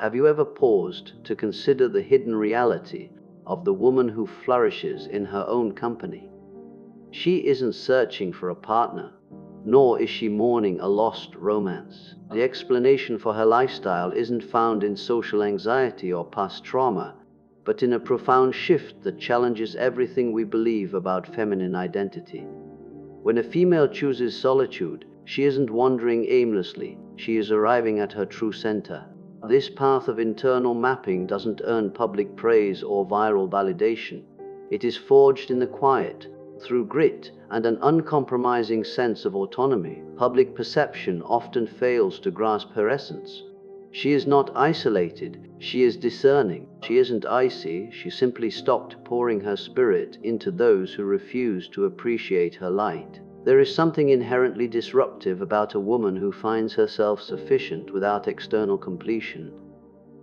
Have you ever paused to consider the hidden reality of the woman who flourishes in her own company? She isn't searching for a partner, nor is she mourning a lost romance. The explanation for her lifestyle isn't found in social anxiety or past trauma, but in a profound shift that challenges everything we believe about feminine identity. When a female chooses solitude, she isn't wandering aimlessly, she is arriving at her true center. This path of internal mapping doesn't earn public praise or viral validation. It is forged in the quiet, through grit and an uncompromising sense of autonomy. Public perception often fails to grasp her essence. She is not isolated, she is discerning. She isn't icy, she simply stopped pouring her spirit into those who refuse to appreciate her light. There is something inherently disruptive about a woman who finds herself sufficient without external completion.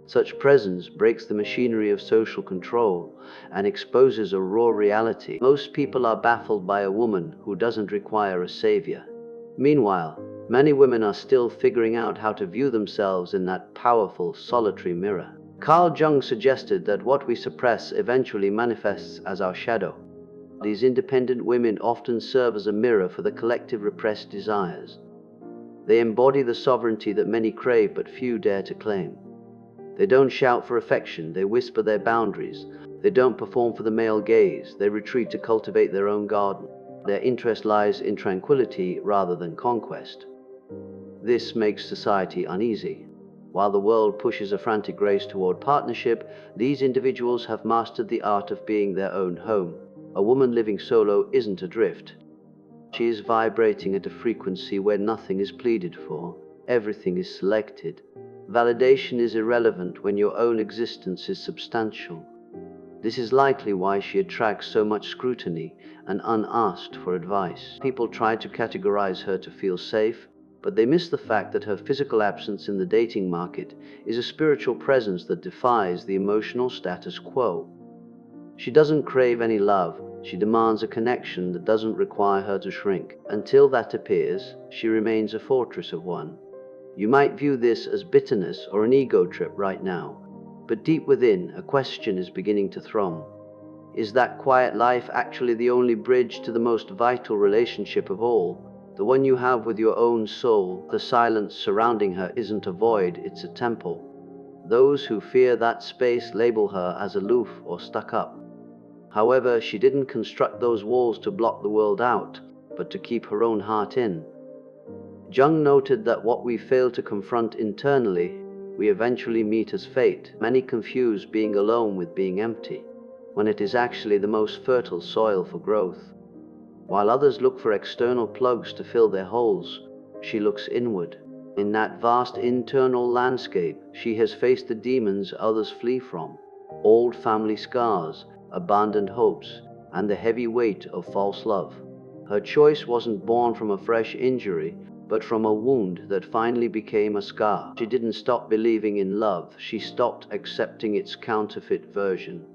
Such presence breaks the machinery of social control and exposes a raw reality. Most people are baffled by a woman who doesn't require a savior. Meanwhile, many women are still figuring out how to view themselves in that powerful, solitary mirror. Carl Jung suggested that what we suppress eventually manifests as our shadow. These independent women often serve as a mirror for the collective repressed desires. They embody the sovereignty that many crave but few dare to claim. They don't shout for affection, they whisper their boundaries. They don't perform for the male gaze, they retreat to cultivate their own garden. Their interest lies in tranquility rather than conquest. This makes society uneasy. While the world pushes a frantic race toward partnership, these individuals have mastered the art of being their own home. A woman living solo isn't adrift. She is vibrating at a frequency where nothing is pleaded for, everything is selected. Validation is irrelevant when your own existence is substantial. This is likely why she attracts so much scrutiny and unasked for advice. People try to categorize her to feel safe, but they miss the fact that her physical absence in the dating market is a spiritual presence that defies the emotional status quo. She doesn't crave any love, she demands a connection that doesn't require her to shrink. Until that appears, she remains a fortress of one. You might view this as bitterness or an ego trip right now, but deep within, a question is beginning to thrum. Is that quiet life actually the only bridge to the most vital relationship of all? The one you have with your own soul. The silence surrounding her isn't a void, it's a temple. Those who fear that space label her as aloof or stuck up. However, she didn't construct those walls to block the world out, but to keep her own heart in. Jung noted that what we fail to confront internally, we eventually meet as fate. Many confuse being alone with being empty, when it is actually the most fertile soil for growth. While others look for external plugs to fill their holes, she looks inward. In that vast internal landscape, she has faced the demons others flee from: old family scars, abandoned hopes, and the heavy weight of false love. Her choice wasn't born from a fresh injury, but from a wound that finally became a scar. She didn't stop believing in love, she stopped accepting its counterfeit version.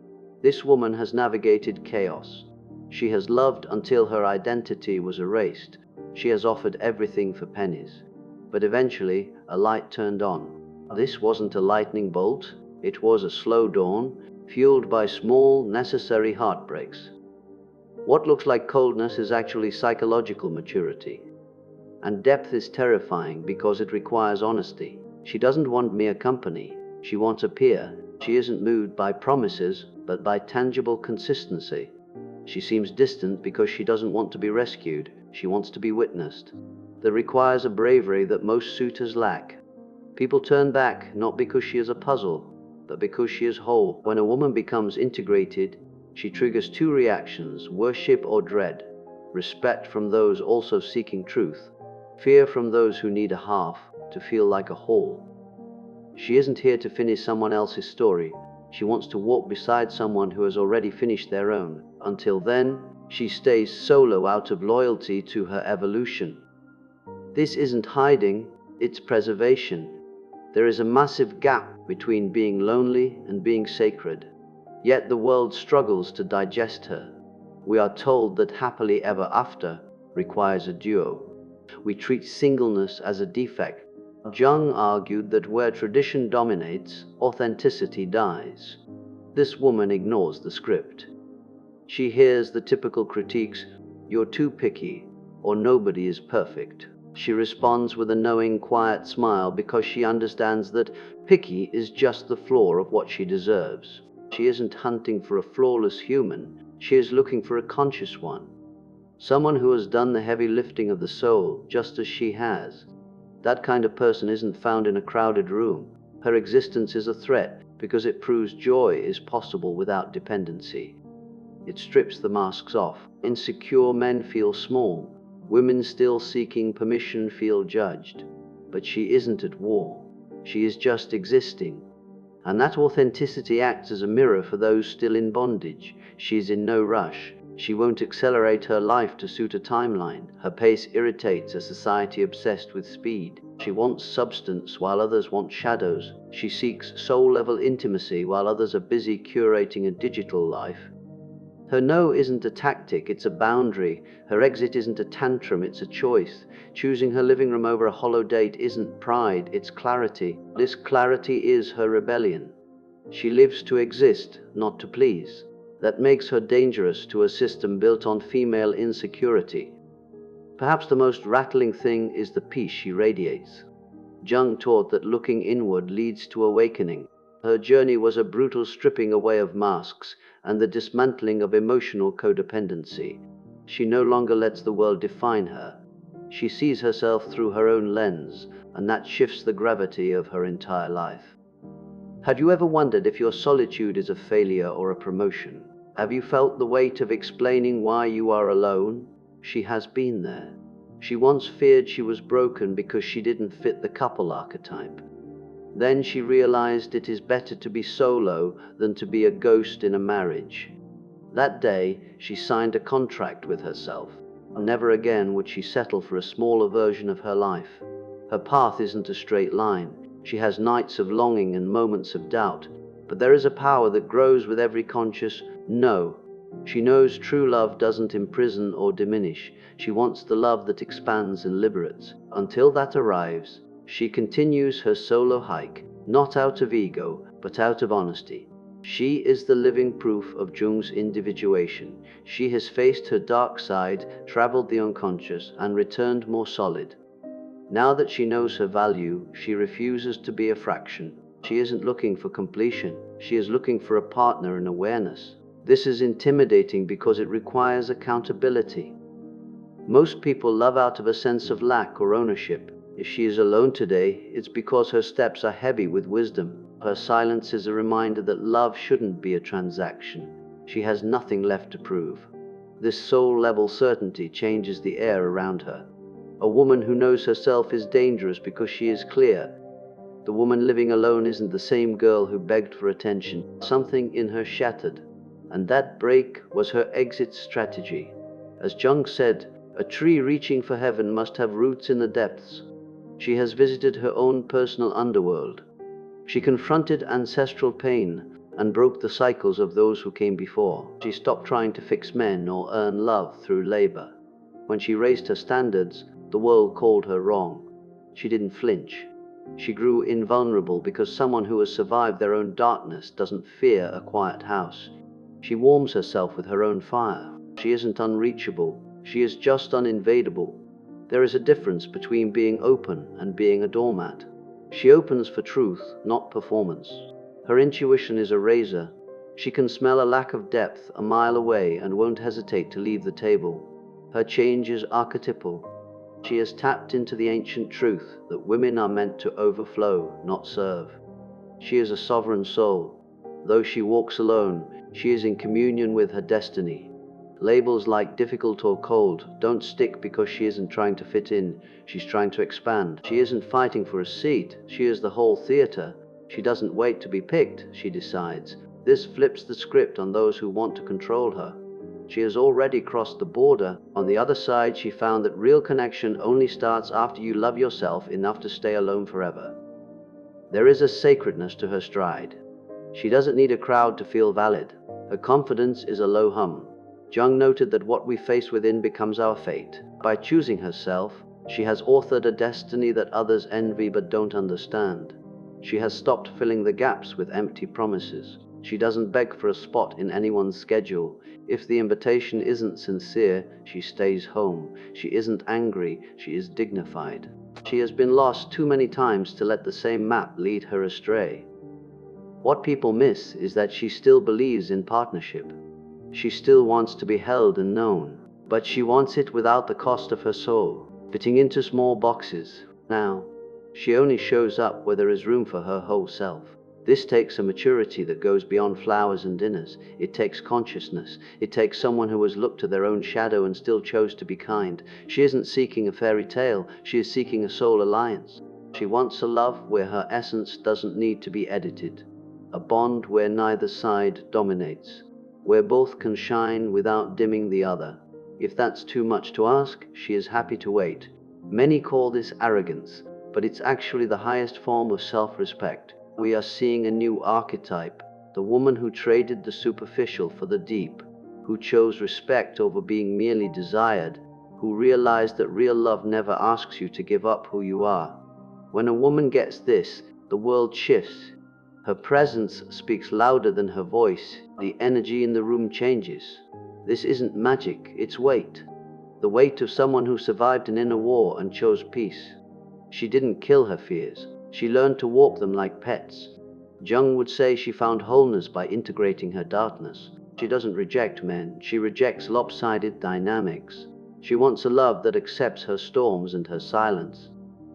This woman has navigated chaos. She has loved until her identity was erased. She has offered everything for pennies. But eventually, a light turned on. This wasn't a lightning bolt, it was a slow dawn, fueled by small, necessary heartbreaks. What looks like coldness is actually psychological maturity. And depth is terrifying because it requires honesty. She doesn't want mere company, she wants a peer. She isn't moved by promises, but by tangible consistency. She seems distant because she doesn't want to be rescued, she wants to be witnessed. That requires a bravery that most suitors lack. People turn back not because she is a puzzle, but because she is whole. When a woman becomes integrated, she triggers two reactions: worship or dread, respect from those also seeking truth, fear from those who need a half to feel like a whole. She isn't here to finish someone else's story, she wants to walk beside someone who has already finished their own. Until then, she stays solo out of loyalty to her evolution. This isn't hiding, it's preservation. There is a massive gap between being lonely and being sacred. Yet the world struggles to digest her. We are told that happily ever after requires a duo. We treat singleness as a defect, Jung argued that where tradition dominates, authenticity dies. This woman ignores the script. She hears the typical critiques, "You're too picky," or "Nobody is perfect." She responds with a knowing, quiet smile because she understands that picky is just the floor of what she deserves. She isn't hunting for a flawless human, she is looking for a conscious one. Someone who has done the heavy lifting of the soul, just as she has. That kind of person isn't found in a crowded room. Her existence is a threat because it proves joy is possible without dependency. It strips the masks off. Insecure men feel small. Women still seeking permission feel judged. But she isn't at war. She is just existing. And that authenticity acts as a mirror for those still in bondage. She is in no rush. She won't accelerate her life to suit a timeline. Her pace irritates a society obsessed with speed. She wants substance while others want shadows. She seeks soul-level intimacy while others are busy curating a digital life. Her no isn't a tactic, it's a boundary. Her exit isn't a tantrum, it's a choice. Choosing her living room over a hollow date isn't pride, it's clarity. This clarity is her rebellion. She lives to exist, not to please. That makes her dangerous to a system built on female insecurity. Perhaps the most rattling thing is the peace she radiates. Jung taught that looking inward leads to awakening. Her journey was a brutal stripping away of masks and the dismantling of emotional codependency. She no longer lets the world define her. She sees herself through her own lens, and that shifts the gravity of her entire life. Have you ever wondered if your solitude is a failure or a promotion? Have you felt the weight of explaining why you are alone? She has been there. She once feared she was broken because she didn't fit the couple archetype. Then she realized it is better to be solo than to be a ghost in a marriage. That day, she signed a contract with herself. Never again would she settle for a smaller version of her life. Her path isn't a straight line. She has nights of longing and moments of doubt, but there is a power that grows with every conscious no. She knows true love doesn't imprison or diminish. She wants the love that expands and liberates. Until that arrives, she continues her solo hike, not out of ego, but out of honesty. She is the living proof of Jung's individuation. She has faced her dark side, traveled the unconscious, and returned more solid. Now that she knows her value, she refuses to be a fraction. She isn't looking for completion. She is looking for a partner in awareness. This is intimidating because it requires accountability. Most people love out of a sense of lack or ownership. If she is alone today, it's because her steps are heavy with wisdom. Her silence is a reminder that love shouldn't be a transaction. She has nothing left to prove. This soul-level certainty changes the air around her. A woman who knows herself is dangerous because she is clear. The woman living alone isn't the same girl who begged for attention. Something in her shattered, and that break was her exit strategy. As Jung said, a tree reaching for heaven must have roots in the depths. She has visited her own personal underworld. She confronted ancestral pain and broke the cycles of those who came before. She stopped trying to fix men or earn love through labor. When she raised her standards, the world called her wrong. She didn't flinch. She grew invulnerable because someone who has survived their own darkness doesn't fear a quiet house. She warms herself with her own fire. She isn't unreachable. She is just uninvadable. There is a difference between being open and being a doormat. She opens for truth, not performance. Her intuition is a razor. She can smell a lack of depth a mile away and won't hesitate to leave the table. Her change is archetypal. She has tapped into the ancient truth that women are meant to overflow, not serve. She is a sovereign soul. Though she walks alone, she is in communion with her destiny. Labels like difficult or cold don't stick because she isn't trying to fit in, she's trying to expand. She isn't fighting for a seat, she is the whole theater. She doesn't wait to be picked, she decides. This flips the script on those who want to control her. She has already crossed the border. On the other side, she found that real connection only starts after you love yourself enough to stay alone forever. There is a sacredness to her stride. She doesn't need a crowd to feel valid. Her confidence is a low hum. Jung noted that what we face within becomes our fate. By choosing herself, She has authored a destiny that others envy but don't understand. She has stopped filling the gaps with empty promises. She doesn't beg for a spot in anyone's schedule. If the invitation isn't sincere, she stays home. She isn't angry, she is dignified. She has been lost too many times to let the same map lead her astray. What people miss is that she still believes in partnership. She still wants to be held and known, but she wants it without the cost of her soul, fitting into small boxes. Now, she only shows up where there is room for her whole self. This takes a maturity that goes beyond flowers and dinners. It takes consciousness. It takes someone who has looked to their own shadow and still chose to be kind. She isn't seeking a fairy tale, she is seeking a soul alliance. She wants a love where her essence doesn't need to be edited. A bond where neither side dominates, where both can shine without dimming the other. If that's too much to ask, she is happy to wait. Many call this arrogance, but it's actually the highest form of self-respect. We are seeing a new archetype, the woman who traded the superficial for the deep, who chose respect over being merely desired, who realized that real love never asks you to give up who you are. When a woman gets this, the world shifts. Her presence speaks louder than her voice. The energy in the room changes. This isn't magic, it's weight. The weight of someone who survived an inner war and chose peace. She didn't kill her fears. She learned to walk them like pets. Jung would say she found wholeness by integrating her darkness. She doesn't reject men, she rejects lopsided dynamics. She wants a love that accepts her storms and her silence.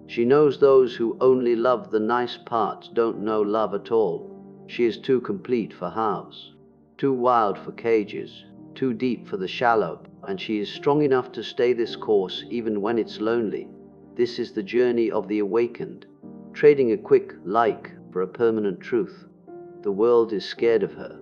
She knows those who only love the nice parts don't know love at all. She is too complete for halves, too wild for cages, too deep for the shallow, and she is strong enough to stay this course even when it's lonely. This is the journey of the awakened, trading a quick like for a permanent truth. The world is scared of her.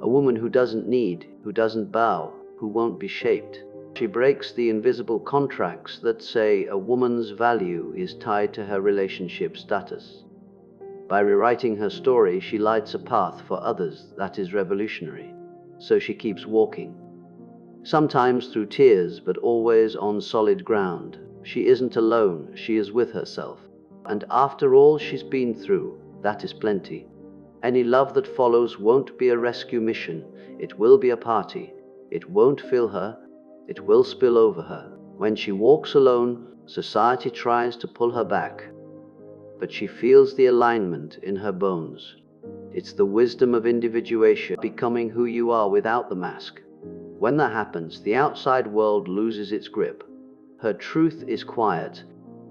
A woman who doesn't need, who doesn't bow, who won't be shaped. She breaks the invisible contracts that say a woman's value is tied to her relationship status. By rewriting her story, she lights a path for others that is revolutionary. So she keeps walking. Sometimes through tears, but always on solid ground. She isn't alone, she is with herself. And after all she's been through, that is plenty. Any love that follows won't be a rescue mission, it will be a party. It won't fill her, it will spill over her. When she walks alone, society tries to pull her back. But she feels the alignment in her bones. It's the wisdom of individuation, becoming who you are without the mask. When that happens, the outside world loses its grip. Her truth is quiet.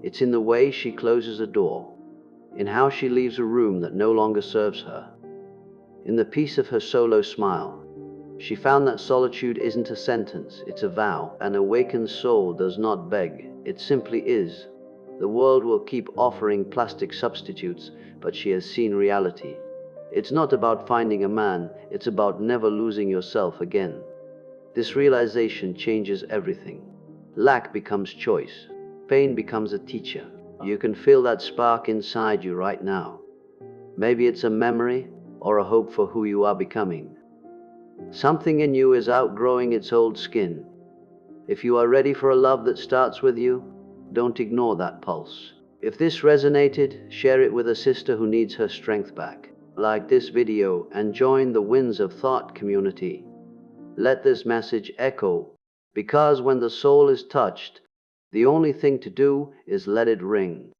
It's in the way she closes a door, in how she leaves a room that no longer serves her, in the peace of her solo smile. She found that solitude isn't a sentence, it's a vow. An awakened soul does not beg, it simply is. The world will keep offering plastic substitutes, but she has seen reality. It's not about finding a man, it's about never losing yourself again. This realization changes everything. Lack becomes choice. Pain becomes a teacher. You can feel that spark inside you right now. Maybe it's a memory or a hope for who you are becoming. Something in you is outgrowing its old skin. If you are ready for a love that starts with you, don't ignore that pulse. If this resonated, share it with a sister who needs her strength back. Like this video and join the Winds of Thought community. Let this message echo, because when the soul is touched, the only thing to do is let it ring.